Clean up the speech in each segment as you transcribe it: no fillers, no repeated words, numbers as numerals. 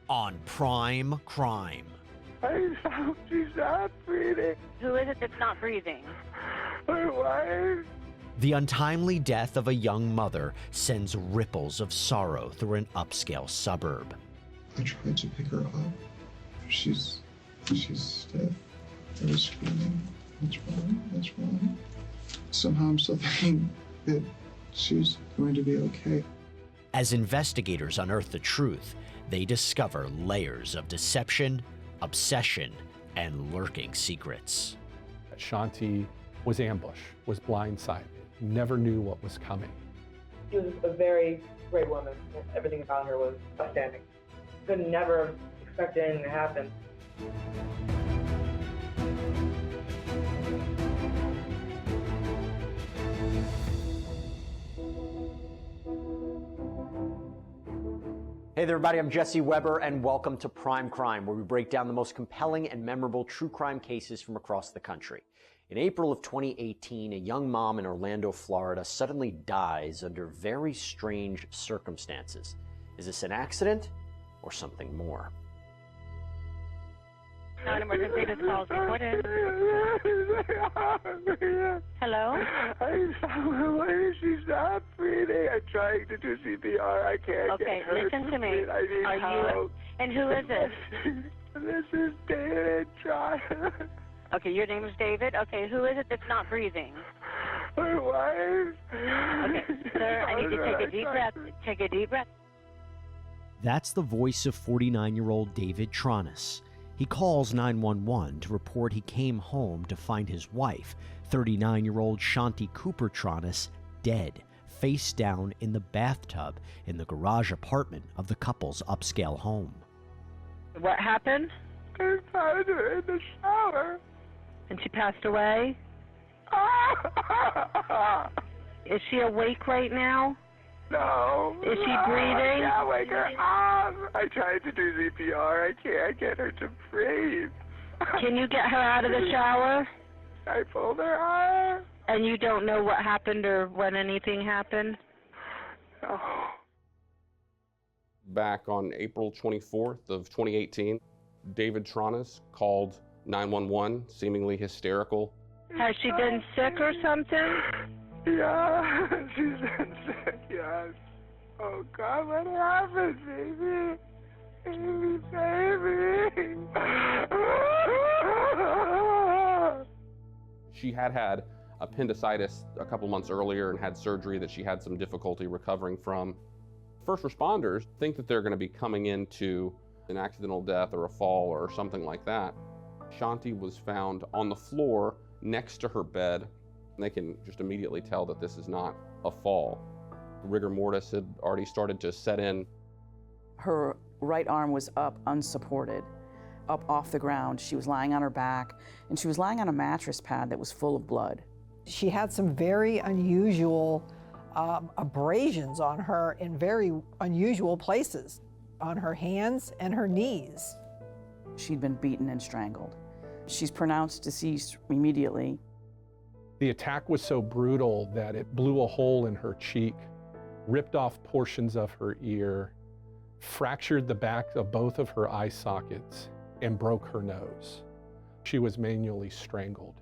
on Prime Crime. She's not breathing. Who is it that's not breathing? My wife. The untimely death of a young mother sends ripples of sorrow through an upscale suburb. I tried to pick her up. She's dead. I was screaming, what's wrong? What's wrong? Somehow I'm still thinking that she's going to be okay. As investigators unearth the truth, they discover layers of deception, obsession, and lurking secrets. Shanti was ambushed, was blindsided, never knew what was coming. She was a very great woman. Everything about her was outstanding. Could never have expected anything to happen. Hey there, everybody, I'm Jesse Weber, and welcome to Prime Crime, where we break down the most compelling and memorable true crime cases from across the country. In April of 2018, a young mom in Orlando, Florida, suddenly dies under very strange circumstances. Is this an accident or something more? Non-emergency, this call is recorded. Hello? My wife, she's not breathing. I'm trying to do CPR. I can't Okay, get her listen to me. breathe. I need Are help. you? And who is this? This is David Trronis. Okay, your name is David. Okay, who is it that's not breathing? My wife. Okay, sir, I need you to take a deep breath. Take a deep breath. That's the voice of 49-year-old David Trronis. He calls 911 to report he came home to find his wife, 39-year-old Shanti Cooper-Tronis, dead, face down in the bathtub in the garage apartment of the couple's upscale home. What happened? I found her in the shower. And she passed away? Is she awake right now? No. Is she breathing? I can't wake her up. I tried to do CPR. I can't get her to breathe. Can you get her out of the shower? I pulled her out. And you don't know what happened or when anything happened? No. Back on April 24th of 2018, David Trronis called 911, seemingly hysterical. Has she been sick or something? Yeah, she's been sick, yes. Oh, God, what happened, baby? Baby. She had appendicitis a couple months earlier and had surgery that she had some difficulty recovering from. First responders think that they're going to be coming into an accidental death or a fall or something like that. Shanti was found on the floor next to her bed. They can just immediately tell that this is not a fall. Rigor mortis had already started to set in. Her right arm was up unsupported, up off the ground. She was lying on her back, and she was lying on a mattress pad that was full of blood. She had some very unusual abrasions on her in very unusual places, on her hands and her knees. She'd been beaten and strangled. She's pronounced deceased immediately. The attack was so brutal that it blew a hole in her cheek, ripped off portions of her ear, fractured the back of both of her eye sockets, and broke her nose. She was manually strangled.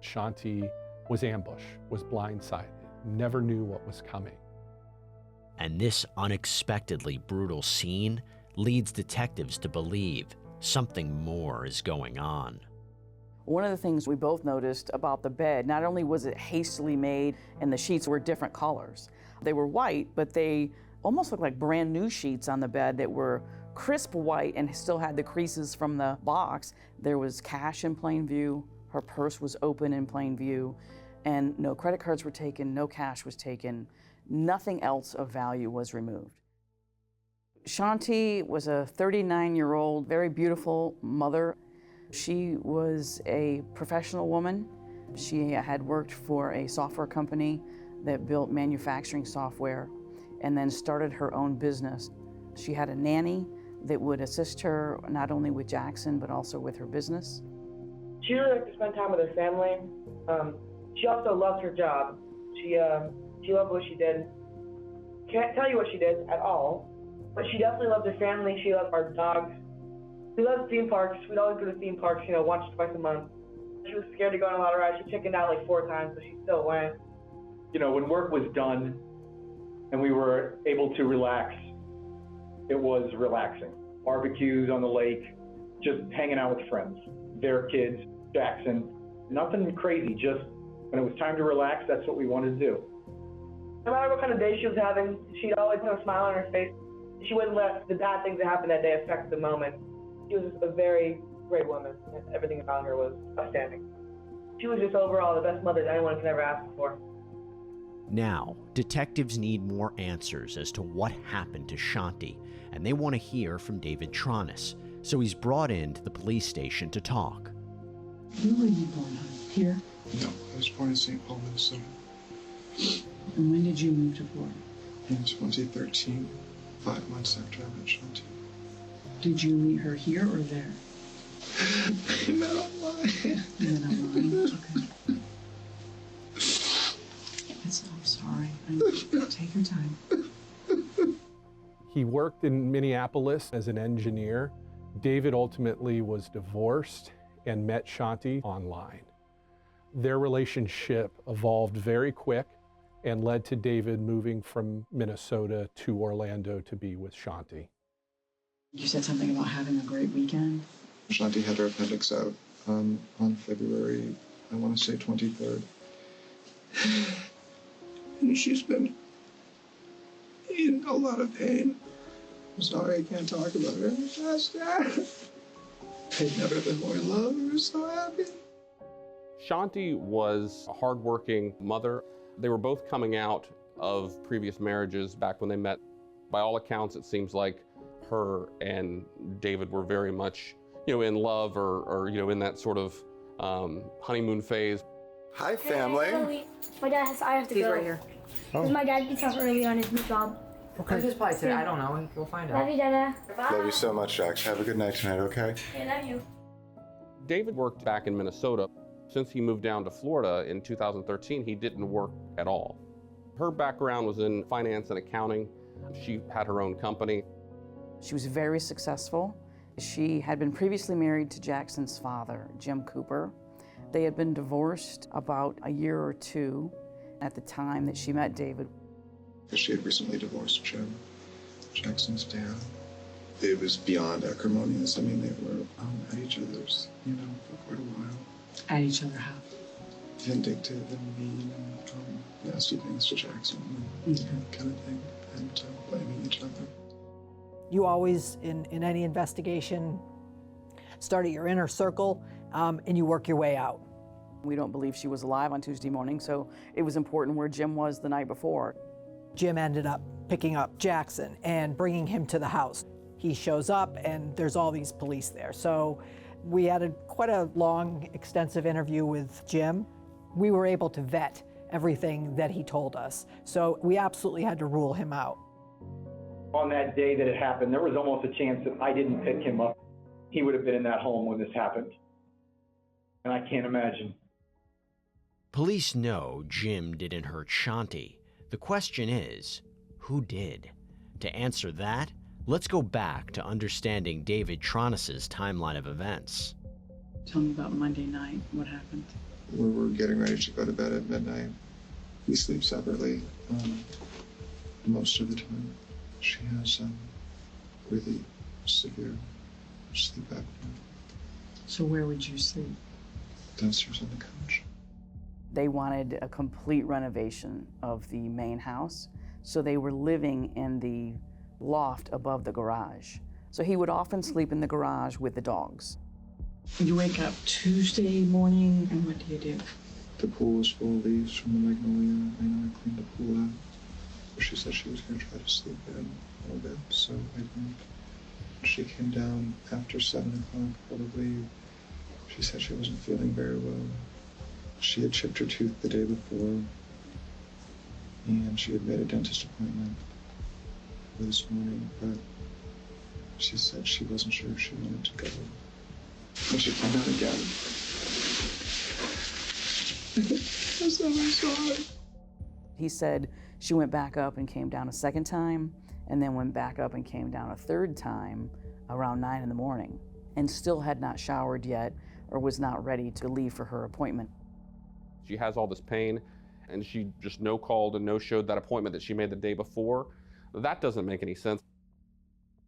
Shanti was ambushed, was blindsided, never knew what was coming. And this unexpectedly brutal scene leads detectives to believe something more is going on. One of the things we both noticed about the bed, not only was it hastily made and the sheets were different colors, they were white, but they almost looked like brand new sheets on the bed that were crisp white and still had the creases from the box. There was cash in plain view, her purse was open in plain view, and no credit cards were taken, no cash was taken, nothing else of value was removed. Shanti was a 39-year-old, very beautiful mother. She was a professional woman. She had worked for a software company that built manufacturing software and then started her own business. She had a nanny that would assist her not only with Jackson but also with her business. She really liked to spend time with her family. She also loved her job. She loved what she did. Can't tell you what she did at all. But she definitely loved her family. She loved our dogs. We loved theme parks. We'd always go to theme parks, once or twice a month. She was scared to go on a lot of rides. She chickened out like 4 times, but she still went. When work was done and we were able to relax, it was relaxing. Barbecues on the lake, just hanging out with friends, their kids, Jackson. Nothing crazy, just when it was time to relax, that's what we wanted to do. No matter what kind of day she was having, she'd always have a smile on her face. She wouldn't let the bad things that happened that day affect the moment. She was a very great woman, and everything about her was outstanding. She was just overall the best mother that anyone could ever ask for. Now, detectives need more answers as to what happened to Shanti, and they want to hear from David Trronis, so he's brought into the police station to talk. Where were you born, hon? Here? No, I was born in St. Paul, Minnesota. And when did you move to Florida? In 2013, 5 months after I met Shanti. Did you meet her here or there? We met online. You met online? Okay. I'm sorry. Take your time. He worked in Minneapolis as an engineer. David ultimately was divorced and met Shanti online. Their relationship evolved very quick and led to David moving from Minnesota to Orlando to be with Shanti. You said something about having a great weekend? Shanti had her appendix out on February, I want to say 23rd. And she's been in a lot of pain. I'm sorry I can't talk about her any faster. I've never been more in love. I'm so happy. Shanti was a hardworking mother. They were both coming out of previous marriages back when they met. By all accounts, it seems like her and David were very much, in love or in that sort of honeymoon phase. Hi, family. My dad I have to go. He's right here. Because my dad gets off early on his new job. Okay. Just probably today. I don't know. We'll find out. Love you, Dada. Bye. Love you so much, Jax. Have a good night tonight, okay? I love you. David worked back in Minnesota. Since he moved down to Florida in 2013, he didn't work at all. Her background was in finance and accounting. She had her own company. She was very successful. She had been previously married to Jackson's father, Jim Cooper. They had been divorced about a year or two at the time that she met David. She had recently divorced Jim, Jackson's dad. It was beyond acrimonious. I mean, they were at each other's, for quite a while. At each other how? Vindictive and mean and nasty things to Jackson, kind of thing, and blaming each other. You always, in any investigation, start at your inner circle and you work your way out. We don't believe she was alive on Tuesday morning, so it was important where Jim was the night before. Jim ended up picking up Jackson and bringing him to the house. He shows up and there's all these police there. So we had quite a long, extensive interview with Jim. We were able to vet everything that he told us. So we absolutely had to rule him out. On that day that it happened, there was almost a chance that I didn't pick him up. He would have been in that home when this happened. And I can't imagine. Police know Jim didn't hurt Shanti. The question is, who did? To answer that, let's go back to understanding David Trronis' timeline of events. Tell me about Monday night. What happened? We were getting ready to go to bed at midnight. We sleep separately most of the time. She has really severe sleep apnea. So where would you sleep? Downstairs on the couch. They wanted a complete renovation of the main house, so they were living in the loft above the garage. So he would often sleep in the garage with the dogs. You wake up Tuesday morning, and what do you do? The pool was full of leaves from the magnolia. I cleaned the pool out. She said she was going to try to sleep in a little bit, so I didn't. She came down after 7 o'clock, probably. She said she wasn't feeling very well. She had chipped her tooth the day before, and she had made a dentist appointment for this morning, but she said she wasn't sure if she wanted to go. And she came out again. I'm so sorry. He said she went back up and came down a second time, and then went back up and came down a third time around 9 in the morning and still had not showered yet or was not ready to leave for her appointment. She has all this pain, and she just no-called and no-showed that appointment that she made the day before. That doesn't make any sense.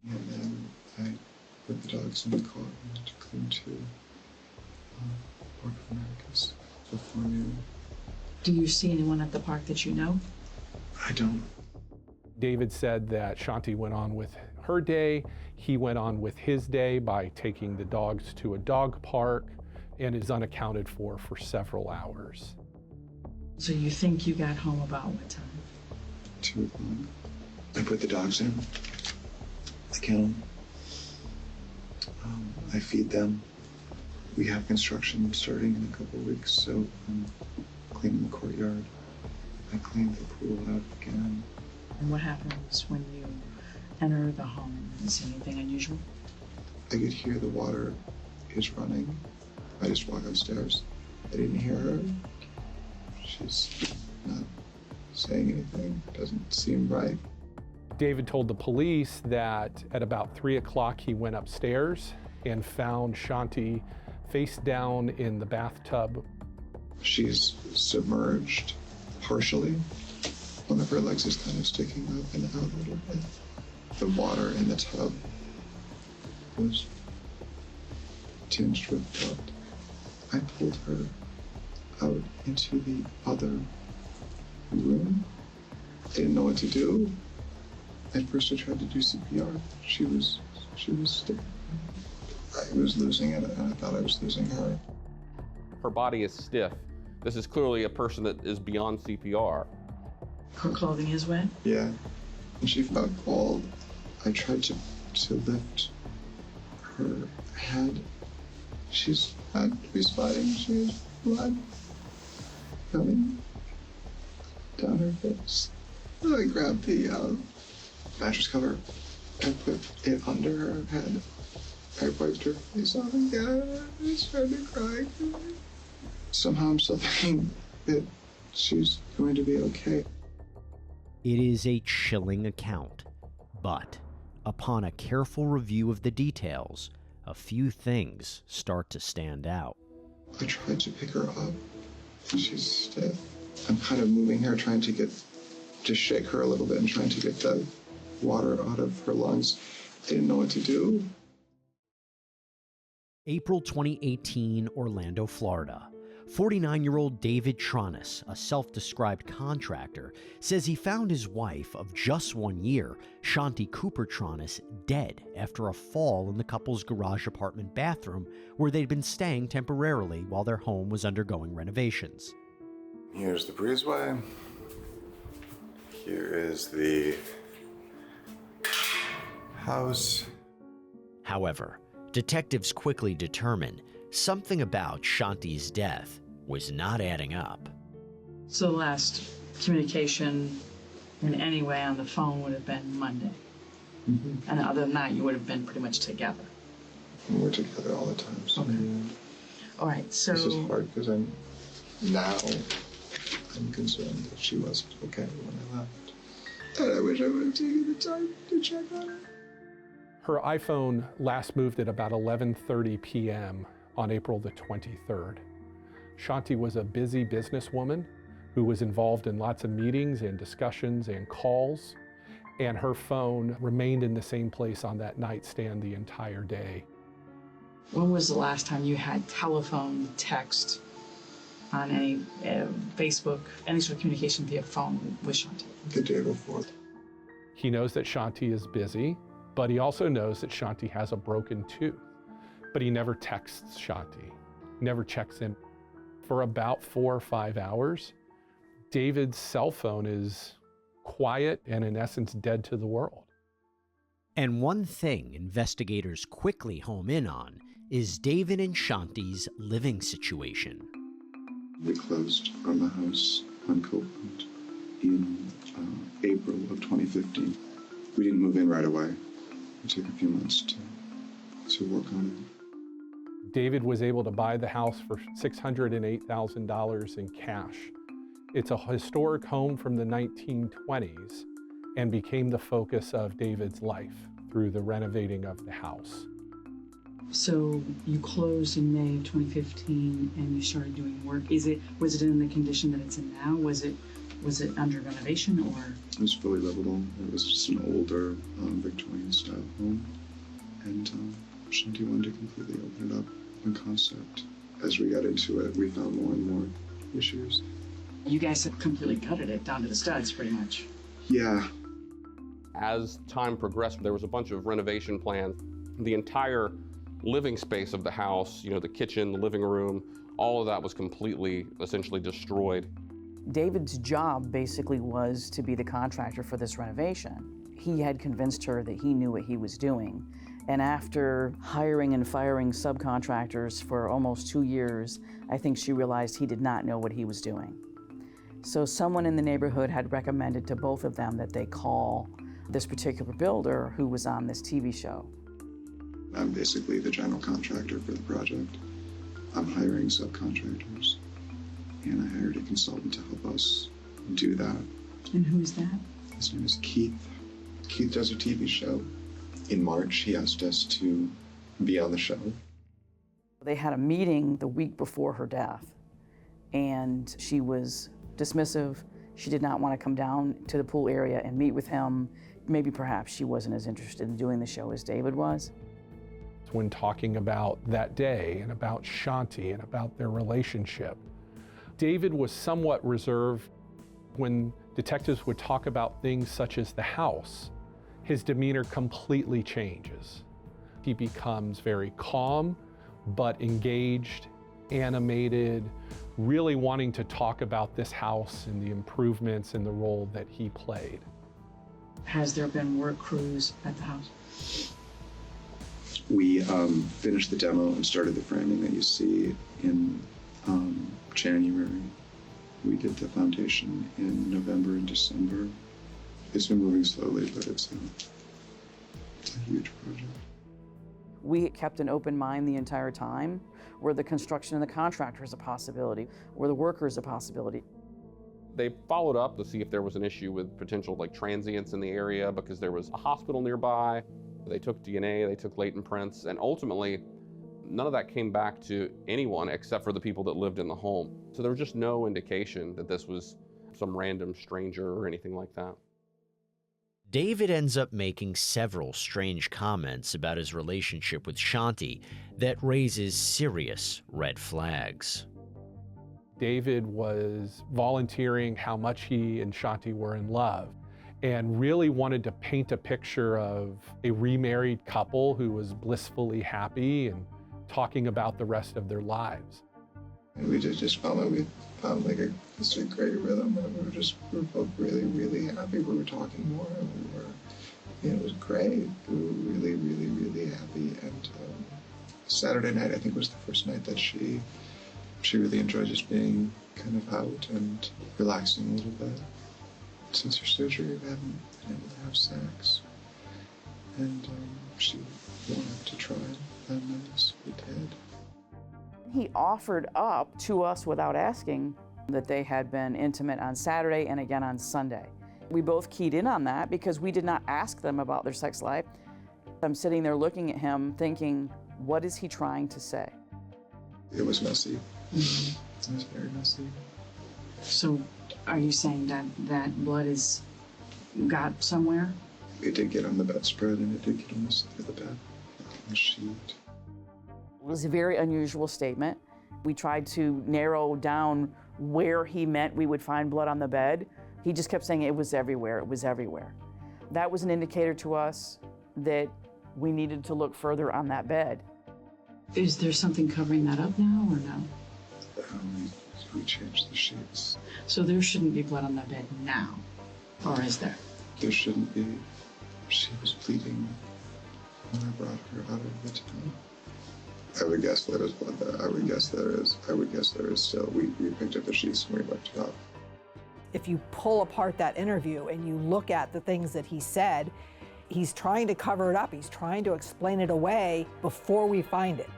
And then I put the dogs in the car and went to clean to Park of Americas before noon. Do you see anyone at the park that you know? I don't. David said that Shanti went on with her day. He went on with his day by taking the dogs to a dog park and is unaccounted for several hours. So you think you got home about what time? 2 o'clock. I put the dogs in the kennel. I feed them. We have construction starting in a couple of weeks, so I'm cleaning the courtyard. I cleaned the pool out again. And what happens when you enter the home? Is anything unusual? I could hear the water is running. I just walk upstairs. I didn't hear her. She's not saying anything. Doesn't seem right. David told the police that at about 3 o'clock he went upstairs and found Shanti face down in the bathtub. She's submerged partially. One of her legs is kind of sticking up and out a little bit. The water in the tub was tinged with blood. I pulled her out into the other room. I didn't know what to do. At first I tried to do CPR. She was still. I was losing it, and I thought I was losing her. Her body is stiff. This is clearly a person that is beyond CPR. Her clothing is wet? Yeah. And she felt cold. I tried to lift her head. She's not responding. She has blood coming down her face. So I grabbed the mattress cover and put it under her head. I wiped her face off again. I started crying. Somehow I'm still thinking that she's going to be okay. It is a chilling account, but upon a careful review of the details, a few things start to stand out. I tried to pick her up. She's stiff. I'm kind of moving her, trying to shake her a little bit and trying to get the water out of her lungs. I didn't know what to do. April 2018, Orlando, Florida. 49-year-old David Trronis, a self-described contractor, says he found his wife of just 1 year, Shanti Cooper-Tronis, dead after a fall in the couple's garage apartment bathroom where they'd been staying temporarily while their home was undergoing renovations. Here's the breezeway. Here is the house. However, detectives quickly determined something about Shanti's death was not adding up. So the last communication in any way on the phone would have been Monday. Mm-hmm. And other than that, you would have been pretty much together. We're together all the time. So okay. All right, so... This is hard because I'm concerned that she wasn't okay when I left. And I wish I would have taken the time to check on her. Her iPhone last moved at about 11:30 p.m. on April the 23rd. Shanti was a busy businesswoman who was involved in lots of meetings and discussions and calls, and her phone remained in the same place on that nightstand the entire day. When was the last time you had telephone, text, on any Facebook, any sort of communication via phone with Shanti? The day before. He knows that Shanti is busy, but he also knows that Shanti has a broken tooth. But he never texts Shanti, never checks in. For about 4 or 5 hours, David's cell phone is quiet and in essence dead to the world. And one thing investigators quickly home in on is David and Shanti's living situation. We closed on the house on Copeland in April of 2015. We didn't move in right away. It took a few months to work on it. David was able to buy the house for $608,000 in cash. It's a historic home from the 1920s, and became the focus of David's life through the renovating of the house. So you closed in May of 2015 and you started doing work. Was it in the condition that it's in now? Was it under renovation or? It was fully livable. It was just an older Victorian style home. And Shanti wanted to completely open it up on concept. As we got into it, we found more and more issues. You guys have completely gutted it down to the studs, pretty much. Yeah. As time progressed, there was a bunch of renovation plans. The entire living space of the house, the kitchen, the living room, all of that was completely, essentially destroyed. David's job basically was to be the contractor for this renovation. He had convinced her that he knew what he was doing. And after hiring and firing subcontractors for almost 2 years, I think she realized he did not know what he was doing. So someone in the neighborhood had recommended to both of them that they call this particular builder who was on this TV show. I'm basically the general contractor for the project. I'm hiring subcontractors, and I hired a consultant to help us do that. And who's that? His name is Keith. Keith does a TV show. In March, he asked us to be on the show. They had a meeting the week before her death, and she was dismissive. She did not want to come down to the pool area and meet with him. Maybe perhaps she wasn't as interested in doing the show as David was. When talking about that day and about Shanti and about their relationship, David was somewhat reserved. When detectives would talk about things such as the house, his demeanor completely changes. He becomes very calm, but engaged, animated, really wanting to talk about this house and the improvements and the role that he played. Has there been work crews at the house? We finished the demo and started the framing that you see in January. We did the foundation in November and December. It's been moving slowly, but it's a huge project. We kept an open mind the entire time. Were the construction and the contractors a possibility? Were the workers a possibility? They followed up to see if there was an issue with potential transients in the area because there was a hospital nearby. They took DNA, they took latent prints, and ultimately, none of that came back to anyone except for the people that lived in the home. So there was just no indication that this was some random stranger or anything like that. David ends up making several strange comments about his relationship with Shanti that raises serious red flags. David was volunteering how much he and Shanti were in love and really wanted to paint a picture of a remarried couple who was blissfully happy and talking about the rest of their lives. And we just felt like we found a great rhythm, and we were both really, really happy. We were talking more, and it was great. We were really, really, really happy. And Saturday night, I think, was the first night that she really enjoyed just being kind of out and relaxing a little bit. Since her surgery, we haven't been able to have sex. And she wanted to try that night, so we did. He offered up to us without asking that they had been intimate on Saturday and again on Sunday. We both keyed in on that because we did not ask them about their sex life. I'm sitting there looking at him thinking, what is he trying to say? It was messy. It was very messy. So are you saying that blood got somewhere? It did get on the bedspread, and it did get on the side of the bed, on the sheet. It was a very unusual statement. We tried to narrow down where he meant we would find blood on the bed. He just kept saying it was everywhere, it was everywhere. That was an indicator to us that we needed to look further on that bed. Is there something covering that up now or no? We changed the sheets. So there shouldn't be blood on that bed now, or is there? There shouldn't be. She was bleeding when I brought her out of the tub. I would guess there is blood there. I would guess there is. I would guess there is still. We picked up the sheets and we looked it up. If you pull apart that interview and you look at the things that he said, he's trying to cover it up. He's trying to explain it away before we find it.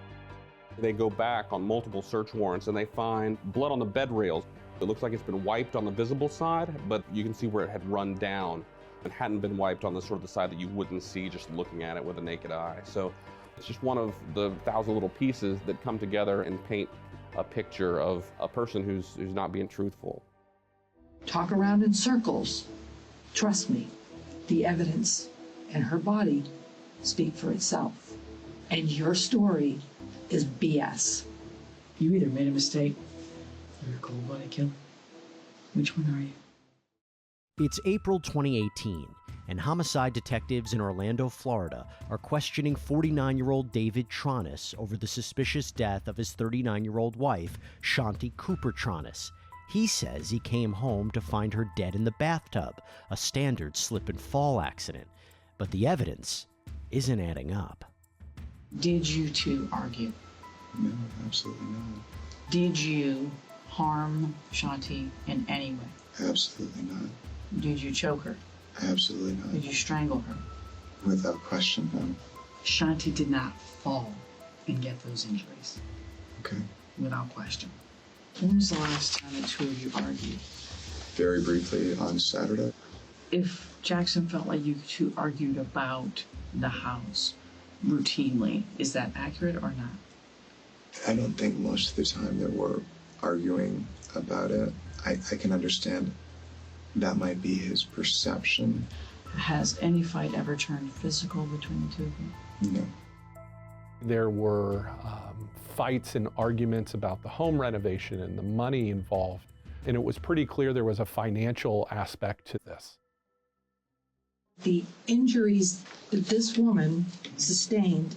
They go back on multiple search warrants and they find blood on the bed rails. It looks like it's been wiped on the visible side, but you can see where it had run down It hadn't been wiped on the sort of the side that you wouldn't see just looking at it with a naked eye. So it's just one of the 1,000 little pieces that come together and paint a picture of a person who's not being truthful. Talk around in circles. Trust me, the evidence and her body speak for itself. And your story is BS. You either made a mistake or you're a cold-blooded killer. Which one are you? It's April 2018, and homicide detectives in Orlando, Florida are questioning 49-year-old David Trronis over the suspicious death of his 39-year-old wife, Shanti Cooper-Tronis. He says he came home to find her dead in the bathtub, a standard slip and fall accident. But the evidence isn't adding up. Did you two argue? No, absolutely not. Did you harm Shanti in any way? Absolutely not. Did you choke her? Absolutely not. Did you strangle her? Without question, no. Shanti did not fall and get those injuries. Okay. Without question. When was the last time the two of you argued? Very briefly on Saturday. If Jackson felt like you two argued about the house routinely, is that accurate or not? I don't think most of the time that we're arguing about it. I can understand that might be his perception. Has any fight ever turned physical between the two of you? No. There were fights and arguments about the home renovation and the money involved, and it was pretty clear there was a financial aspect to this. The injuries that this woman sustained,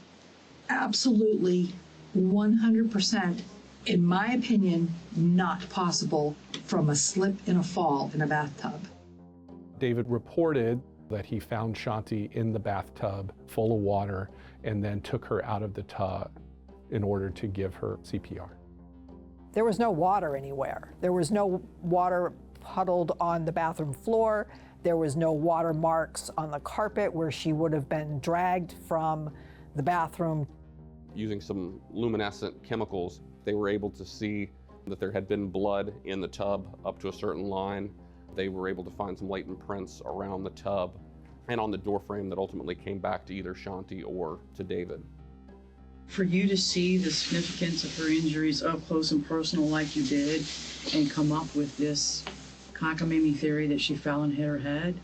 absolutely 100%, in my opinion, not possible from a slip and a fall in a bathtub. David reported that he found Shanti in the bathtub full of water and then took her out of the tub in order to give her CPR. There was no water anywhere. There was no water puddled on the bathroom floor. There was no water marks on the carpet where she would have been dragged from the bathroom. Using some luminescent chemicals, they were able to see that there had been blood in the tub up to a certain line. They were able to find some latent prints around the tub and on the door frame that ultimately came back to either Shanti or to David. For you to see the significance of her injuries up close and personal like you did and come up with this cockamamie theory that she fell and hit her head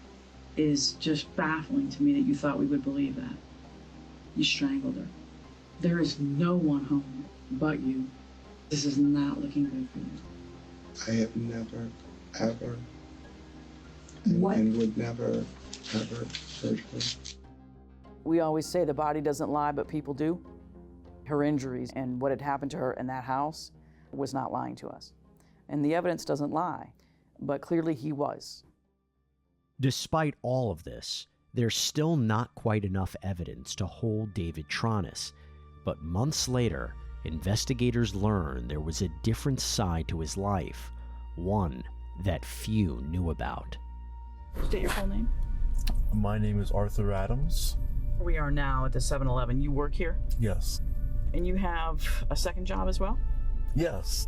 is just baffling to me that you thought we would believe that. You strangled her. There is no one home but you. This is not looking good for you. I have never, ever, and would never, ever hurt her. We always say the body doesn't lie, but people do. Her injuries and what had happened to her in that house was not lying to us. And the evidence doesn't lie, but clearly he was. Despite all of this, there's still not quite enough evidence to hold David Trronis. But months later, investigators learned there was a different side to his life, one that few knew about. State your full name. My name is Arthur Adams. We are now at the 7-Eleven. You work here? Yes. And you have a second job as well? Yes.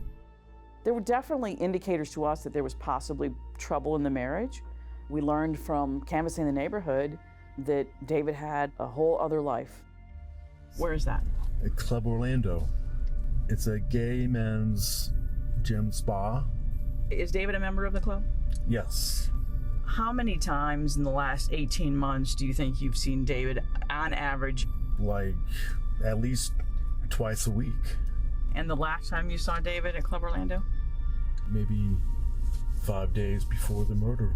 There were definitely indicators to us that there was possibly trouble in the marriage. We learned from canvassing the neighborhood that David had a whole other life. Where is that? At Club Orlando. It's a gay men's gym spa. Is David a member of the club? Yes. How many times in the last 18 months do you think you've seen David on average? Like at least twice a week. And the last time you saw David at Club Orlando? Maybe 5 days before the murder.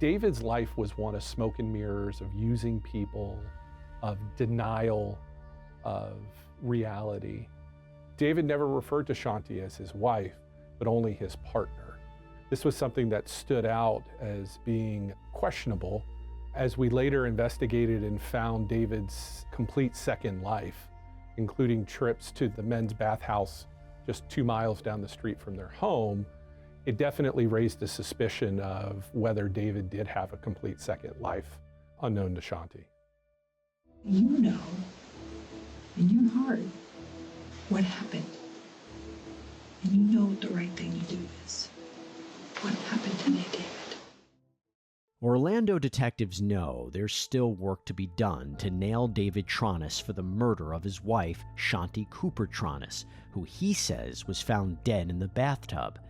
David's life was one of smoke and mirrors, of using people, of denial of reality. David never referred to Shanti as his wife, but only his partner. This was something that stood out as being questionable as we later investigated and found David's complete second life, including trips to the men's bathhouse just 2 miles down the street from their home. It definitely raised the suspicion of whether David did have a complete second life unknown to Shanti. You know, in your heart, what happened. And you know what the right thing to do is. What happened today, David? Orlando Orlando detectives know there's still work to be done to nail David Trronis for the murder of his wife, Shanti Cooper-Tronis, who he says was found dead in the bathtub.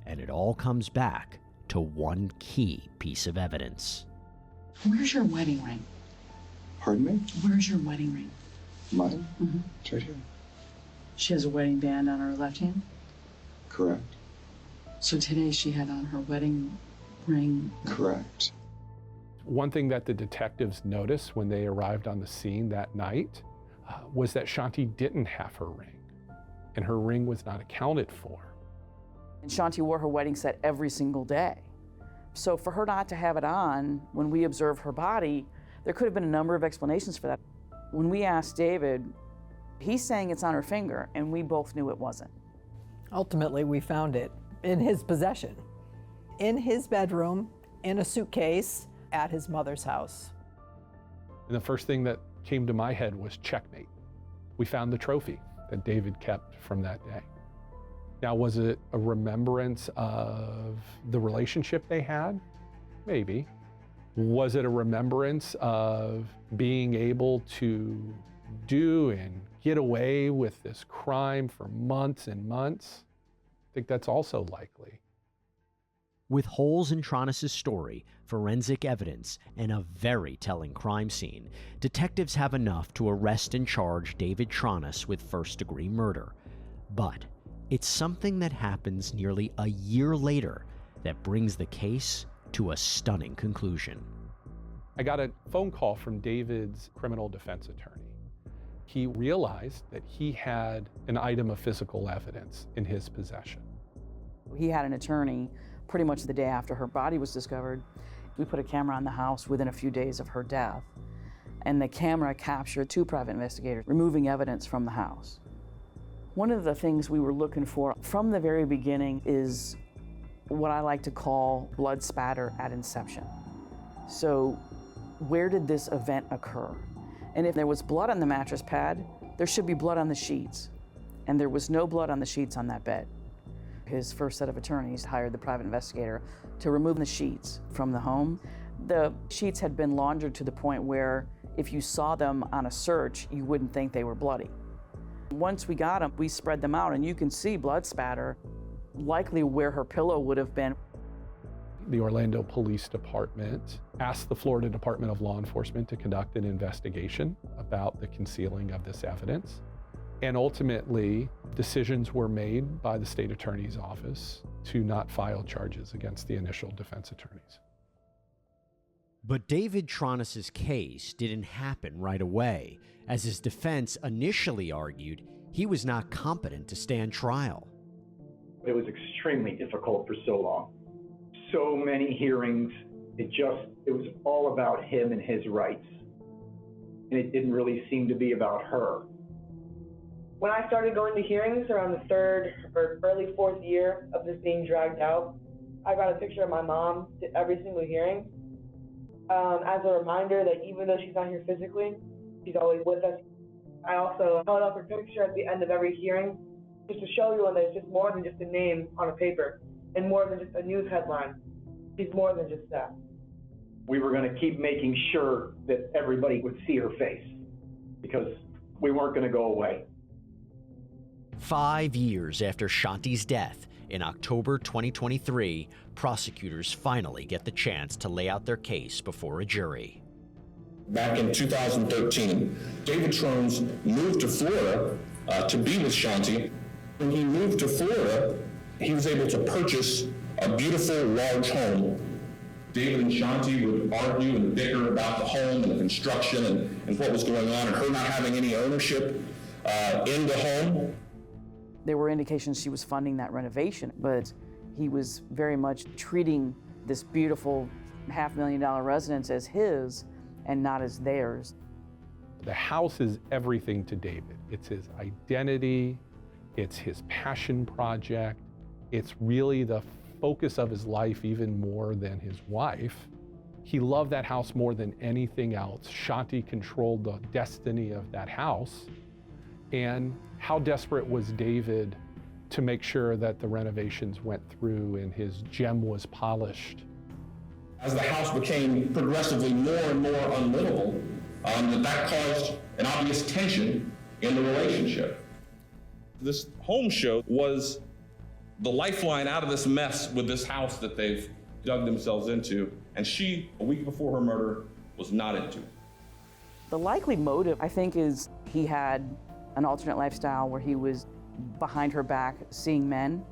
And it all comes back to one key piece of evidence. Where's your wedding ring? Pardon me? Where's your wedding ring? Mine? Mm-hmm. It's right here. She has a wedding band on her left hand? Correct. So today she had on her wedding ring? Correct. One thing that the detectives noticed when they arrived on the scene that night was that Shanti didn't have her ring, and her ring was not accounted for. And Shanti wore her wedding set every single day. So for her not to have it on when we observed her body, there could have been a number of explanations for that. When we asked David, he's saying it's on her finger, and we both knew it wasn't. Ultimately, we found it in his possession, in his bedroom, in a suitcase at his mother's house. And the first thing that came to my head was checkmate. We found the trophy that David kept from that day. Now, was it a remembrance of the relationship they had? Maybe. Was it a remembrance of being able to do and get away with this crime for months and months? I think that's also likely. With holes in Trronis' story, forensic evidence, and a very telling crime scene, detectives have enough to arrest and charge David Trronis with first-degree murder. But it's something that happens nearly a year later that brings the case to a stunning conclusion. I got a phone call from David's criminal defense attorney. He realized that he had an item of physical evidence in his possession. He had an attorney pretty much the day after her body was discovered. We put a camera on the house within a few days of her death, and the camera captured 2 private investigators removing evidence from the house. One of the things we were looking for from the very beginning is what I like to call blood spatter at inception. So where did this event occur? And if there was blood on the mattress pad, there should be blood on the sheets. And there was no blood on the sheets on that bed. His first set of attorneys hired the private investigator to remove the sheets from the home. The sheets had been laundered to the point where if you saw them on a search, you wouldn't think they were bloody. Once we got them, we spread them out, and you can see blood spatter, likely where her pillow would have been. The Orlando Police Department asked the Florida Department of Law Enforcement to conduct an investigation about the concealing of this evidence. And ultimately, decisions were made by the state attorney's office to not file charges against the initial defense attorneys. But David Trronis' case didn't happen right away. As his defense initially argued, he was not competent to stand trial. It was extremely difficult for so long. So many hearings, it was all about him and his rights. And it didn't really seem to be about her. When I started going to hearings around the 3rd or early 4th year of this being dragged out, I got a picture of my mom to every single hearing as a reminder that even though she's not here physically, she's always with us. I also held up her picture at the end of every hearing just to show everyone that it's just more than just a name on a paper and more than just a news headline. She's more than just that. We were going to keep making sure that everybody would see her face because we weren't going to go away. 5 years after Shanti's death, in October 2023, prosecutors finally get the chance to lay out their case before a jury. Back in 2013, David Trronis moved to Florida to be with Shanti. When he moved to Florida, he was able to purchase a beautiful, large home. David and Shanti would argue and bicker about the home and the construction and what was going on, and her not having any ownership in the home. There were indications she was funding that renovation, but he was very much treating this beautiful $500,000 residence as his and not as theirs. The house is everything to David. It's his identity, it's his passion project, it's really the focus of his life even more than his wife. He loved that house more than anything else. Shanti controlled the destiny of that house. And how desperate was David to make sure that the renovations went through and his gem was polished? As the house became progressively more and more unlivable, that caused an obvious tension in the relationship. This home show was the lifeline out of this mess with this house that they've dug themselves into, and she, a week before her murder, was not into it. The likely motive, I think, is he had an alternate lifestyle where he was behind her back seeing men.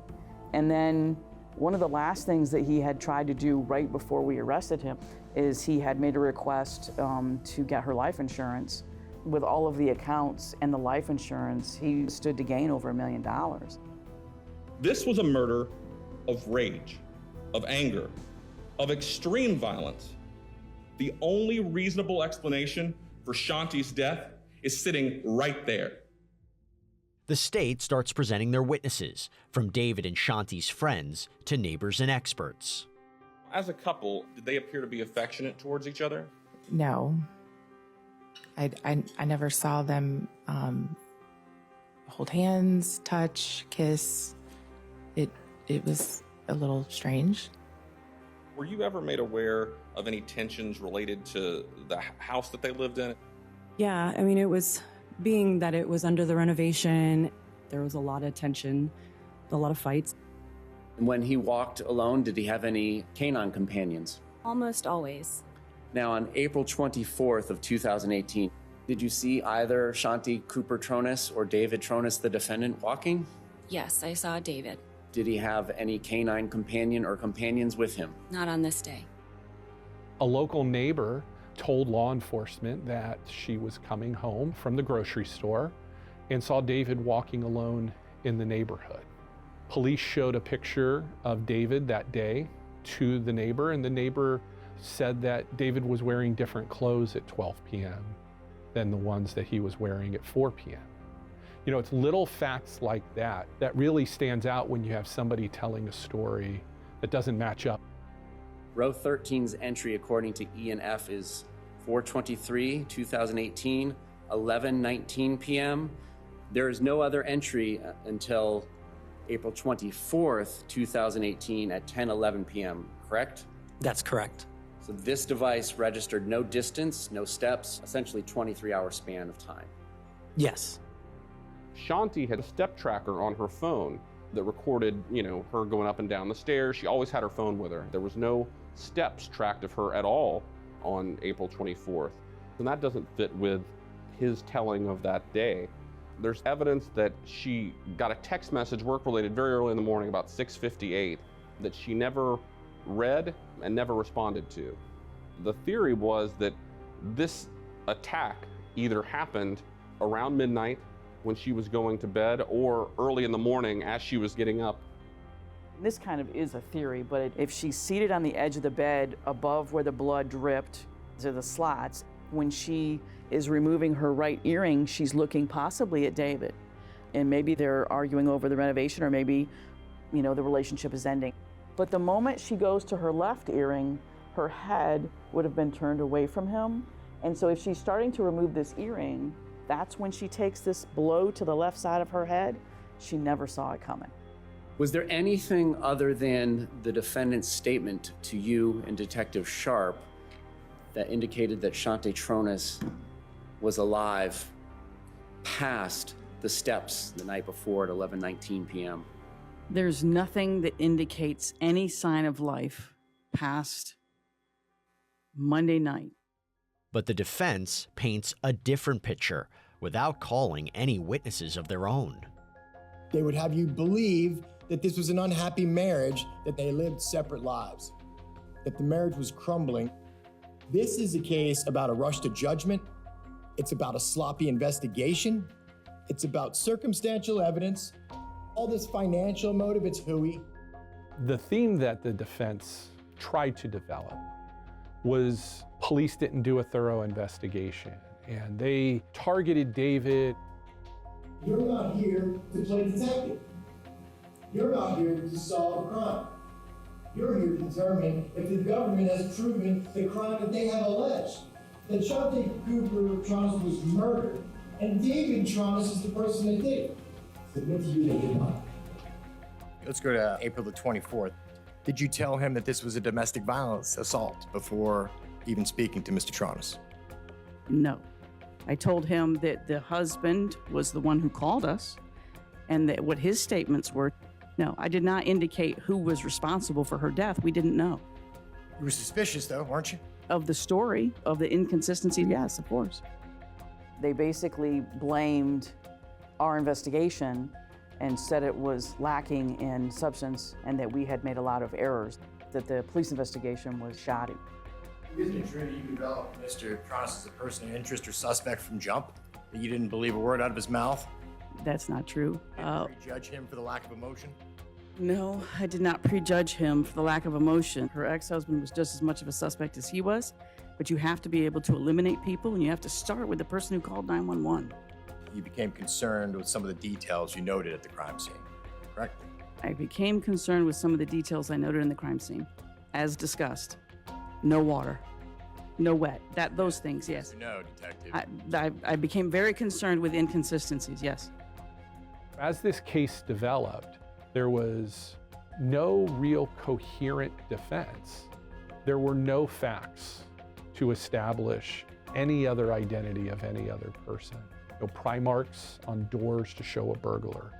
And then one of the last things that he had tried to do right before we arrested him is he had made a request to get her life insurance. With all of the accounts and the life insurance, he stood to gain over $1 million. This was a murder of rage, of anger, of extreme violence. The only reasonable explanation for Shanti's death is sitting right there. The state starts presenting their witnesses, from David and Shanti's friends to neighbors and experts. As a couple, did they appear to be affectionate towards each other? No. I never saw them hold hands, touch, kiss. It was a little strange. Were you ever made aware of any tensions related to the house that they lived in? Yeah, I mean, it was, being that it was under the renovation, there was a lot of tension, a lot of fights. When he walked alone, did he have any canine companions? Almost always. Now, on April 24th of 2018, did you see either Shanti Cooper-Tronis or David Trronis, the defendant, walking? Yes, I saw David. Did he have any canine companion or companions with him? Not on this day. A local neighbor told law enforcement that she was coming home from the grocery store and saw David walking alone in the neighborhood. Police showed a picture of David that day to the neighbor, and the neighbor said that David was wearing different clothes at 12 p.m. than the ones that he was wearing at 4 p.m. You know, it's little facts like that that really stands out when you have somebody telling a story that doesn't match up. Row 13's entry, according to E and F, is 4/23, 2018, 11:19 p.m. There is no other entry until April 24th, 2018 at 10:11 p.m., correct? That's correct. So this device registered no distance, no steps, essentially 23-hour span of time. Yes. Shanti had a step tracker on her phone that recorded, her going up and down the stairs. She always had her phone with her. There was no steps tracked of her at all on April 24th. And that doesn't fit with his telling of that day. There's evidence that she got a text message, work-related, very early in the morning, about 6:58, that she never read and never responded to. The theory was that this attack either happened around midnight when she was going to bed or early in the morning as she was getting up. This kind of is a theory, but if she's seated on the edge of the bed above where the blood dripped to the slots, when she is removing her right earring, she's looking possibly at David. And maybe they're arguing over the renovation, or maybe, the relationship is ending. But the moment she goes to her left earring, her head would have been turned away from him. And so if she's starting to remove this earring, that's when she takes this blow to the left side of her head. She never saw it coming. Was there anything other than the defendant's statement to you and Detective Sharp that indicated that Shanti Tronis was alive past the steps the night before at 11:19 p.m.? There's nothing that indicates any sign of life past Monday night. But the defense paints a different picture without calling any witnesses of their own. They would have you believe that this was an unhappy marriage, that they lived separate lives, that the marriage was crumbling. This is a case about a rush to judgment. It's about a sloppy investigation. It's about circumstantial evidence. All this financial motive, it's hooey. The theme that the defense tried to develop was police didn't do a thorough investigation, and they targeted David. You're not here to play detective. You're not here to solve a crime. You're here to determine if the government has proven the crime that they have alleged, that Shanti Cooper-Tronis was murdered, and David Trronis is the person that did it. Submit to you they did not. Let's go to April the 24th. Did you tell him that this was a domestic violence assault before even speaking to Mr. Trronis? No. I told him that the husband was the one who called us and that what his statements were. No, I did not indicate who was responsible for her death. We didn't know. You were suspicious, though, weren't you? Of the story, of the inconsistency, yes, of course. They basically blamed our investigation and said it was lacking in substance and that we had made a lot of errors, that the police investigation was shoddy. Isn't it true that you developed Mr. Trronis as a person of interest or suspect from jump? That you didn't believe a word out of his mouth? That's not true. Prejudge him for the lack of emotion? No, I did not prejudge him for the lack of emotion. Her ex-husband was just as much of a suspect as he was, but you have to be able to eliminate people, and you have to start with the person who called 911. You became concerned with some of the details you noted at the crime scene, correct? I became concerned with some of the details I noted in the crime scene. As discussed, no water, no wet, those things, yes. No, detective. I became very concerned with inconsistencies, yes. As this case developed, there was no real coherent defense. There were no facts to establish any other identity of any other person. No pry marks on doors to show a burglar.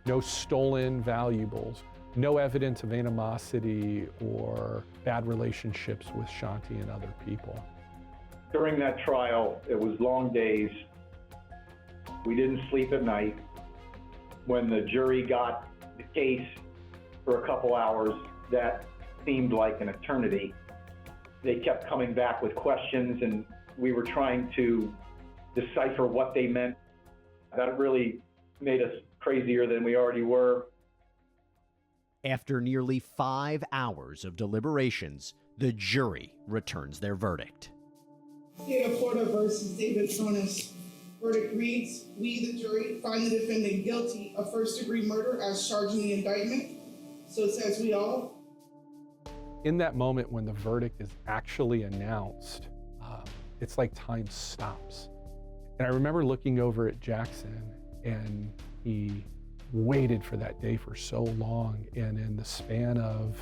No stolen valuables. No evidence of animosity or bad relationships with Shanti and other people. During that trial, it was long days. We didn't sleep at night. When the jury got the case for a couple hours, that seemed like an eternity. They kept coming back with questions, and we were trying to decipher what they meant. That really made us crazier than we already were. After nearly 5 hours of deliberations, the jury returns their verdict. State of Florida versus David Trronis. Verdict reads, we, the jury, find the defendant guilty of first-degree murder as charged in the indictment. So says we all. In that moment when the verdict is actually announced, it's like time stops. And I remember looking over at Jackson, and he waited for that day for so long. And in the span of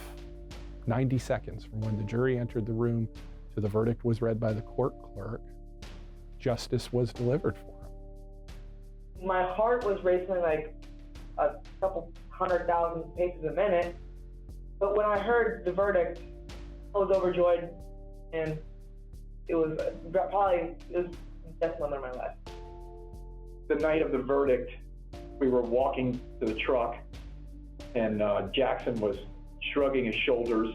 90 seconds from when the jury entered the room to the verdict was read by the court clerk, justice was delivered for him. My heart was racing like a couple 100,000 paces a minute. But when I heard the verdict, I was overjoyed, and it was the best moment of my life. The night of the verdict, we were walking to the truck, and Jackson was shrugging his shoulders.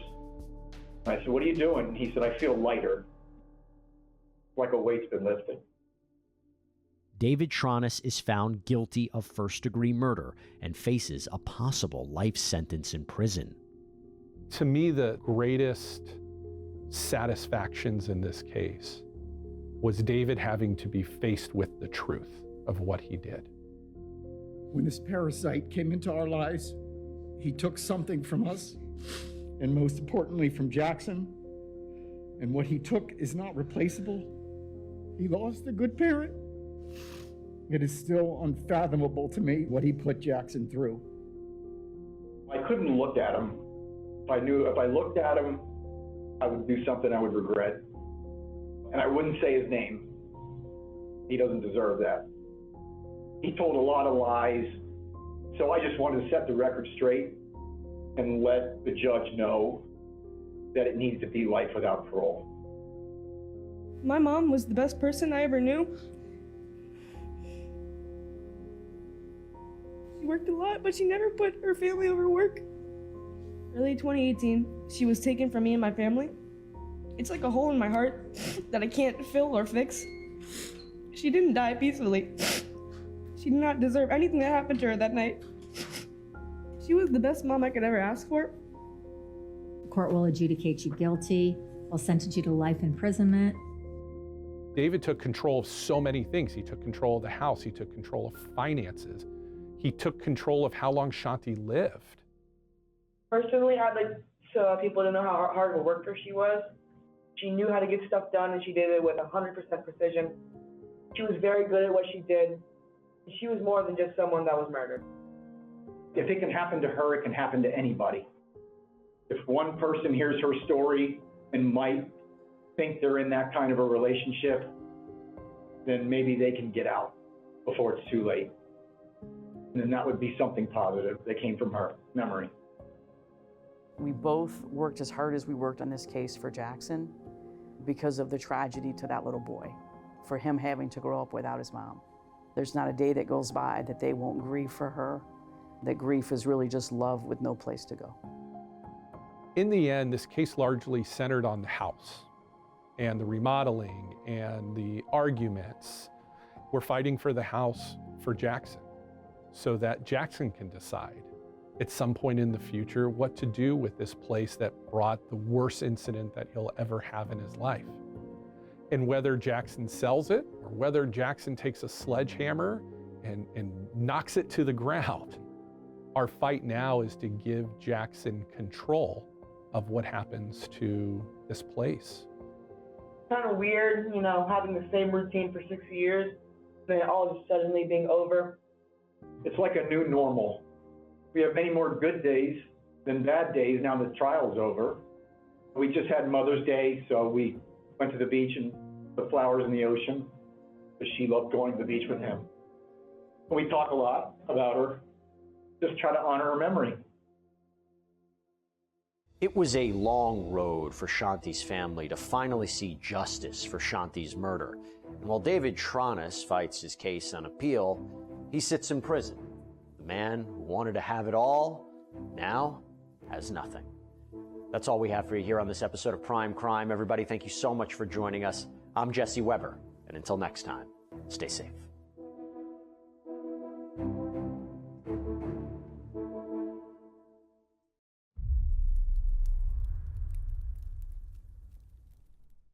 I said, "What are you doing?" And he said, "I feel lighter, like a weight's been lifted." David Trronis is found guilty of first-degree murder and faces a possible life sentence in prison. To me, the greatest satisfactions in this case was David having to be faced with the truth of what he did. When this parasite came into our lives, he took something from us, and most importantly from Jackson, and what he took is not replaceable. He lost a good parent. It is still unfathomable to me what he put Jackson through. I couldn't look at him. I knew if I looked at him, I would do something I would regret. And I wouldn't say his name. He doesn't deserve that. He told a lot of lies. So I just wanted to set the record straight and let the judge know that it needs to be life without parole. My mom was the best person I ever knew. She worked a lot, but she never put her family over work. Early 2018, she was taken from me and my family. It's like a hole in my heart that I can't fill or fix. She didn't die peacefully. She did not deserve anything that happened to her that night. She was the best mom I could ever ask for. The court will adjudicate you guilty, will sentence you to life imprisonment. David took control of so many things. He took control of the house. He took control of finances. He took control of how long Shanti lived. Personally, I'd like people to know how hard of a worker she was. She knew how to get stuff done, and she did it with 100% precision. She was very good at what she did. She was more than just someone that was murdered. If it can happen to her, it can happen to anybody. If one person hears her story and might think they're in that kind of a relationship, then maybe they can get out before it's too late. And then that would be something positive that came from her memory. We both worked as hard as we worked on this case for Jackson because of the tragedy to that little boy, for him having to grow up without his mom. There's not a day that goes by that they won't grieve for her. That grief is really just love with no place to go. In the end, this case largely centered on the house and the remodeling and the arguments. We're fighting for the house for Jackson so that Jackson can decide at some point in the future what to do with this place that brought the worst incident that he'll ever have in his life. And whether Jackson sells it or whether Jackson takes a sledgehammer and knocks it to the ground, our fight now is to give Jackson control of what happens to this place. Kind of weird, having the same routine for 6 years, then all of a suddenly being over. It's like a new normal. We have many more good days than bad days now that the trial's over. We just had Mother's Day, so we went to the beach and the flowers in the ocean, because she loved going to the beach with him. And we talk a lot about her, just try to honor her memory. It was a long road for Shanti's family to finally see justice for Shanti's murder. And while David Trronis fights his case on appeal, he sits in prison. The man who wanted to have it all now has nothing. That's all we have for you here on this episode of Prime Crime. Everybody, thank you so much for joining us. I'm Jesse Weber, and until next time, stay safe.